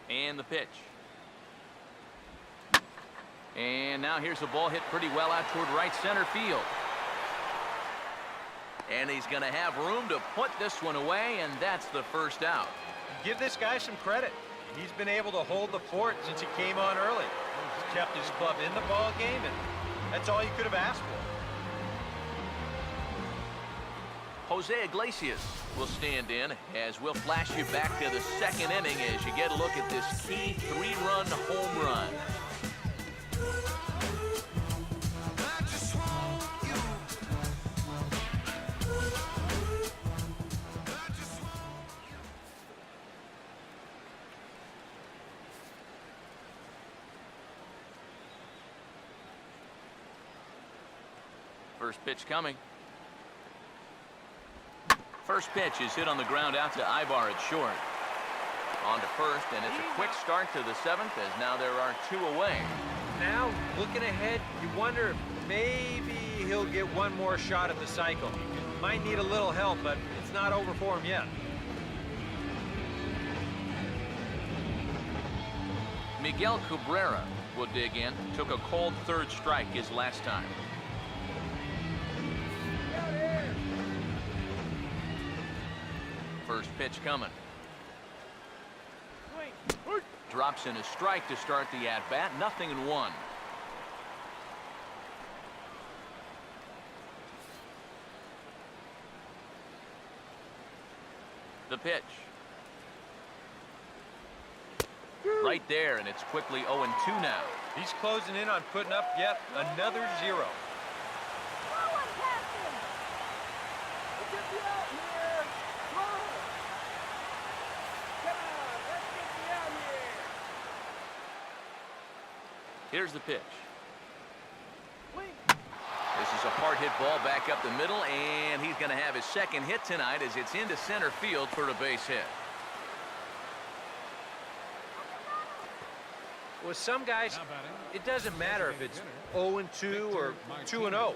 And the pitch. And now here's a ball hit pretty well out toward right center field. And he's going to have room to put this one away, and that's the first out. Give this guy some credit. He's been able to hold the fort since he came on early. He's kept his club in the ball game, and that's all you could have asked for. Jose Iglesias will stand in as we'll flash you back to the second inning as you get a look at this key 3-run home run. First pitch coming. First pitch is hit on the ground out to Ibar at short. On to first, and it's a quick start to the seventh as now there are 2 away. Now, looking ahead, you wonder if maybe he'll get one more shot at the cycle. Might need a little help, but it's not over for him yet. Miguel Cabrera will dig in. Took a cold third strike his last time. First pitch coming. Drops in a strike to start the at-bat. 0-1. The pitch. Right there, and it's quickly 0-2 now. He's closing in on putting up yet another 0. Here's the pitch. This is a hard hit ball back up the middle, and he's going to have his second hit tonight as it's into center field for a base hit. With some guys, it doesn't matter if it's 0-2 or 2-0.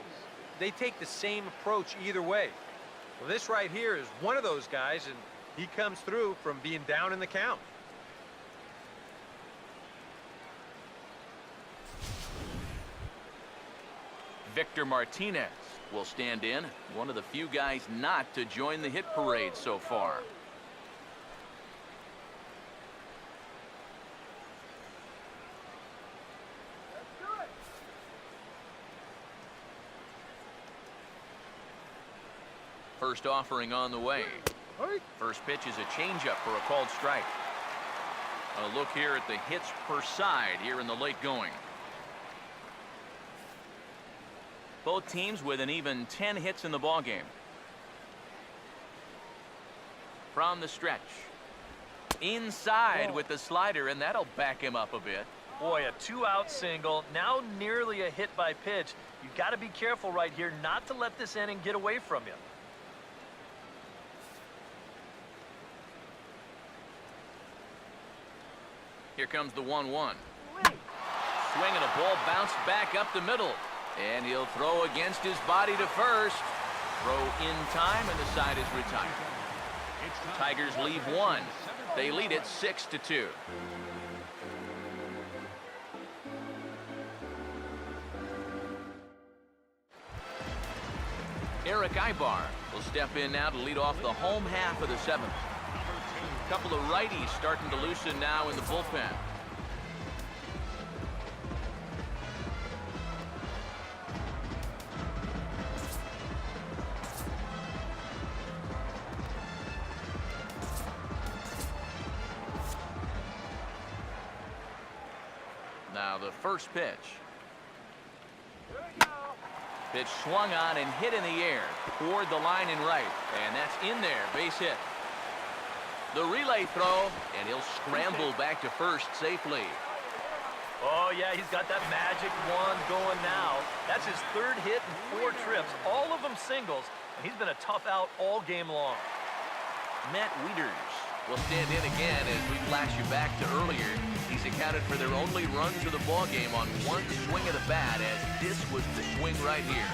They take the same approach either way. Well, this right here is one of those guys, and he comes through from being down in the count. Victor Martinez will stand in, one of the few guys not to join the hit parade so far. First offering on the way. First pitch is a changeup for a called strike. A look here at the hits per side here in the late going. Both teams with an even 10 hits in the ballgame. From the stretch. Inside with the slider, and that'll back him up a bit. Boy, a 2-out single, now nearly a hit by pitch. You've got to be careful right here not to let this inning get away from you. Here comes the 1-1. Swing and a ball bounced back up the middle. And he'll throw against his body to first. Throw in time, and the side is retired. Tigers leave 1. They lead it 6-2. Eric Ibar will step in now to lead off the home half of the 7th. A couple of righties starting to loosen now in the bullpen. Now the first pitch. Pitch swung on and hit in the air toward the line and right. And that's in there. Base hit. The relay throw, and he'll scramble back to first safely. Oh, yeah, he's got that magic wand going now. That's his 3rd hit in 4 trips, all of them singles, and he's been a tough out all game long. Matt Wieters will stand in again as we flash you back to earlier. He's accounted for their only run to the ballgame on 1 swing of the bat, as this was the swing right here.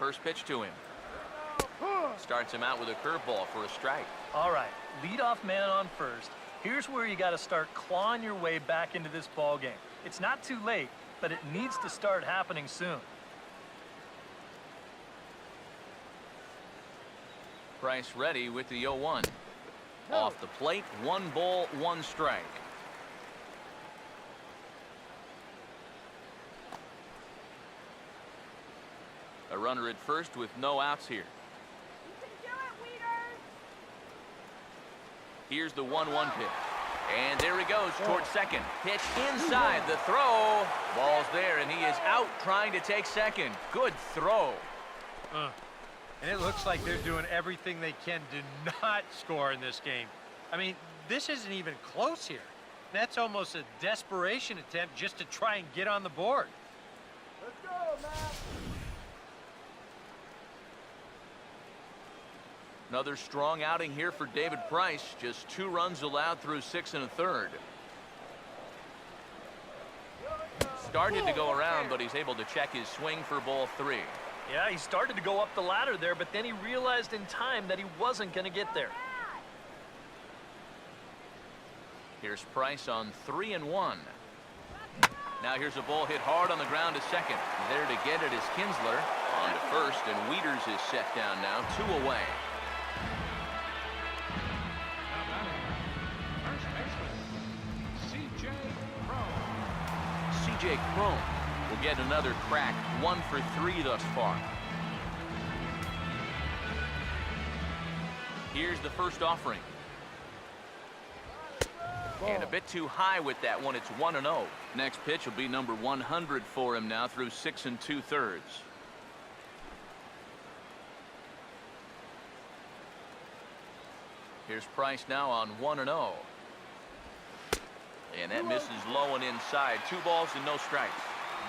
first pitch to him. Starts him out with a curveball for a strike. All right, leadoff man on first. Here's where you got to start clawing your way back into this ball game. It's not too late, but it needs to start happening soon. Price ready with the 0-1. Off the plate, 1 ball, 1 strike. A runner at first with no outs here. Here's the 1-1 pitch. And there he goes towards second. Pitch inside the throw. Ball's there, and he is out trying to take second. Good throw. And it looks like they're doing everything they can to not score in this game. I mean, this isn't even close here. That's almost a desperation attempt just to try and get on the board. Let's go, Matt. Another strong outing here for David Price. Just 2 runs allowed through 6 1/3. Started to go around, but he's able to check his swing for ball 3. Yeah, he started to go up the ladder there, but then he realized in time that he wasn't going to get there. Here's Price on 3-1. Now here's a ball hit hard on the ground to second. There to get it is Kinsler. On to first, and Wieters is set down now, 2 away. C.J. Cron will get another crack, 1 for 3 thus far. Here's the first offering. And a bit too high with that one. It's 1-0. Next pitch will be number 100 for him now through 6 2/3. Here's Price now on 1-0. And that misses low and inside. 2 balls and no strikes.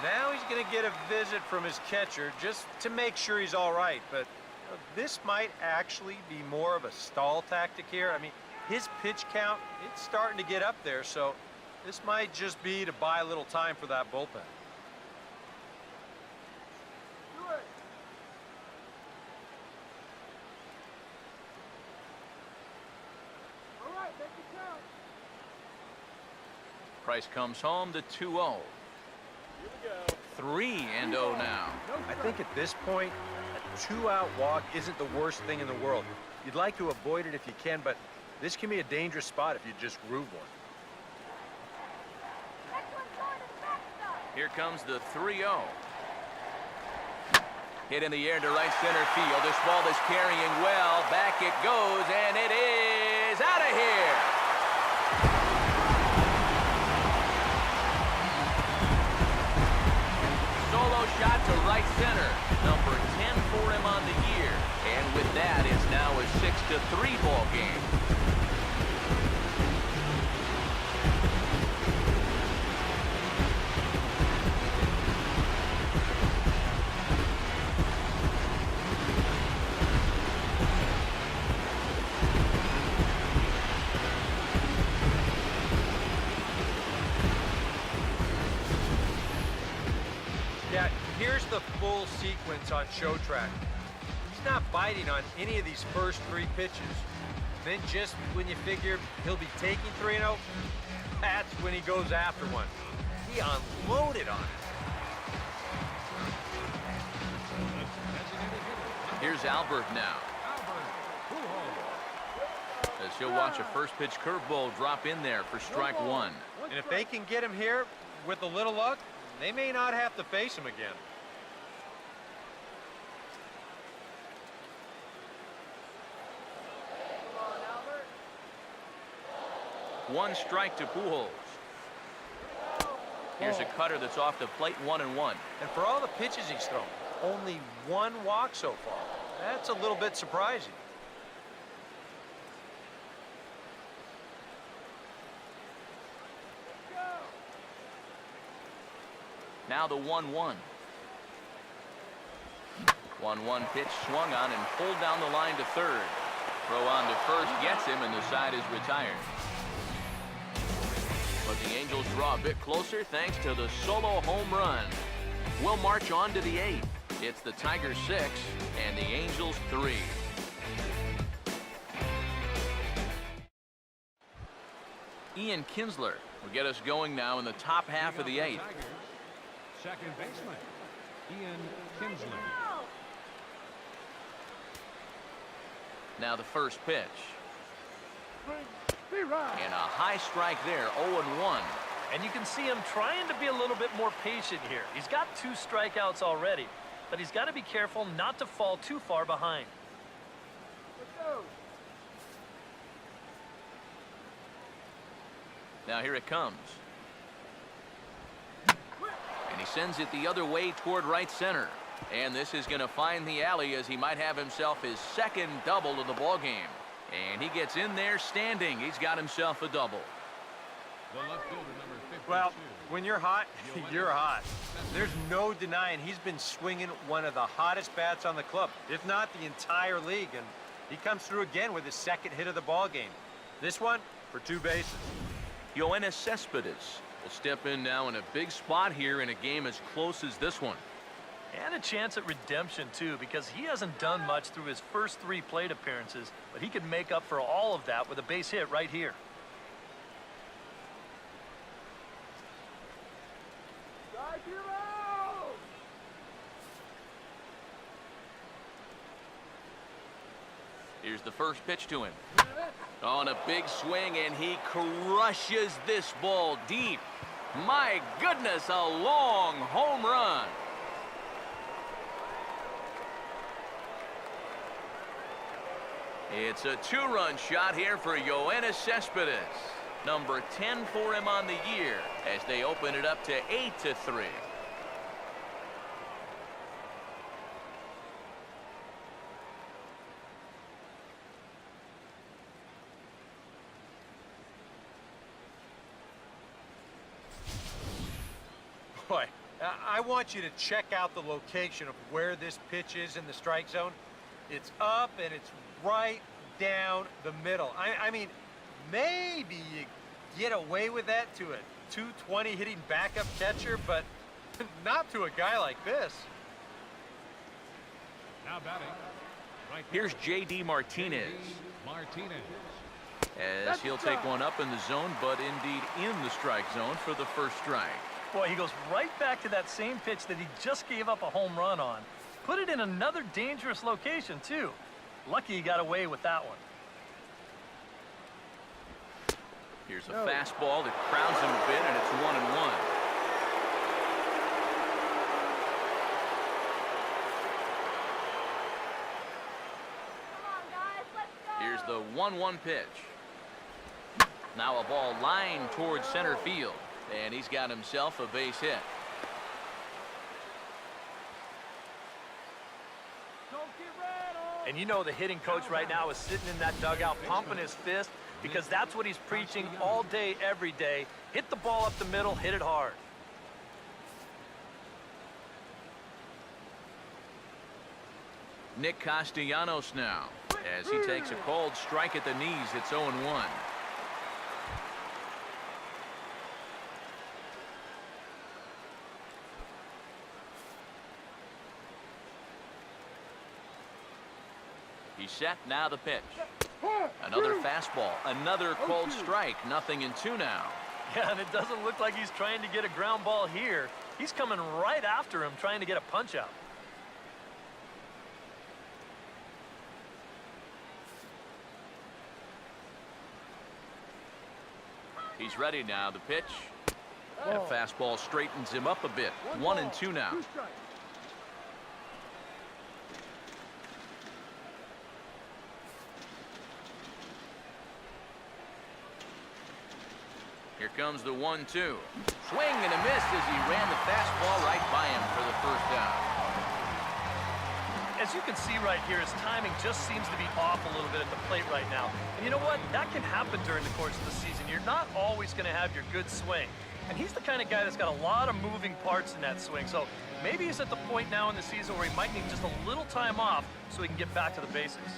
Now he's going to get a visit from his catcher just to make sure he's all right. But this might actually be more of a stall tactic here. I mean, his pitch count, it's starting to get up there, so this might just be to buy a little time for that bullpen. All right, make it count. Price comes home to 2-0. 3-0 now. I think at this point, a 2-out walk isn't the worst thing in the world. You'd like to avoid it if you can, but this can be a dangerous spot if you just groove one. Here comes the 3-0. Hit in the air to right center field. This ball is carrying well. Back it goes, and it is out of here. Solo shot to right center. Number 10 for him on the year. And with that, it's now a 6-3 ball game. Yeah, here's the full sequence on show track. He's not biting on any of these first 3 pitches. Then just when you figure he'll be taking 3-0, that's when he goes after one. He unloaded on it. Here's Albert now. As he'll watch a first pitch curveball drop in there for strike 1. And if they can get him here with a little luck, they may not have to face him again. One strike to Pujols. Here's a cutter that's off the plate, 1-1. And for all the pitches he's thrown, only 1 walk so far. That's a little bit surprising. Now the 1-1. 1-1 pitch swung on and pulled down the line to third. Throw on to first gets him, and the side is retired. But the Angels draw a bit closer thanks to the solo home run. We'll march on to the 8th. It's the Tigers 6 and the Angels 3. Ian Kinsler will get us going now in the top half of the 8th. Second baseman, Ian Kinsler. Now the first pitch. And a high strike there, 0-1. And you can see him trying to be a little bit more patient here. He's got 2 strikeouts already, but he's got to be careful not to fall too far behind. Let's go. Now here it comes. And he sends it the other way toward right center. And this is going to find the alley as he might have himself his second double of the ball game. And he gets in there standing. He's got himself a double. The left fielder, number 52. Well, when you're hot, you're hot. There's no denying he's been swinging one of the hottest bats on the club, if not the entire league. And he comes through again with his second hit of the ball game. This one for 2 bases. Yoenis Cespedes will step in now in a big spot here in a game as close as this one. And a chance at redemption, too, because he hasn't done much through his first 3 plate appearances, but he can make up for all of that with a base hit right here. Strike him out! Here's the first pitch to him. On a big swing, and he crushes this ball deep. My goodness, a long home run. It's a 2-run shot here for Yoenis Cespedes. Number 10 for him on the year as they open it up to 8-3. Boy, I want you to check out the location of where this pitch is in the strike zone. It's up and it's right down the middle. I mean, maybe you get away with that to a 220 hitting backup catcher, but not to a guy like this. Now batting. Right Here's J.D. Martinez. Martinez. As he'll take one up in the zone, but indeed in the strike zone for the first strike. Boy, he goes right back to that same pitch that he just gave up a home run on. Put it in another dangerous location, too. Lucky he got away with that one. Here's a fastball that crowds him a bit, and it's 1-1. Come on, guys, let's go! Here's the 1-1 pitch. Now a ball lined towards center field, and he's got himself a base hit. Don't get rattled! And you know the hitting coach right now is sitting in that dugout pumping his fist because that's what he's preaching all day, every day. Hit the ball up the middle, hit it hard. Nick Castellanos now as he takes a cold strike at the knees. It's 0-1. He's set. Now the pitch. Another fastball. Another cold strike. 0-2 now. Yeah, and it doesn't look like he's trying to get a ground ball here. He's coming right after him, trying to get a punch out. He's ready now. The pitch. And a fastball straightens him up a bit. 1-2 now. 2 strikes. Here comes the 1-2. Swing and a miss as he ran the fastball right by him for the first down. As you can see right here, his timing just seems to be off a little bit at the plate right now. And you know what? That can happen during the course of the season. You're not always going to have your good swing. And he's the kind of guy that's got a lot of moving parts in that swing. So maybe he's at the point now in the season where he might need just a little time off so he can get back to the basics.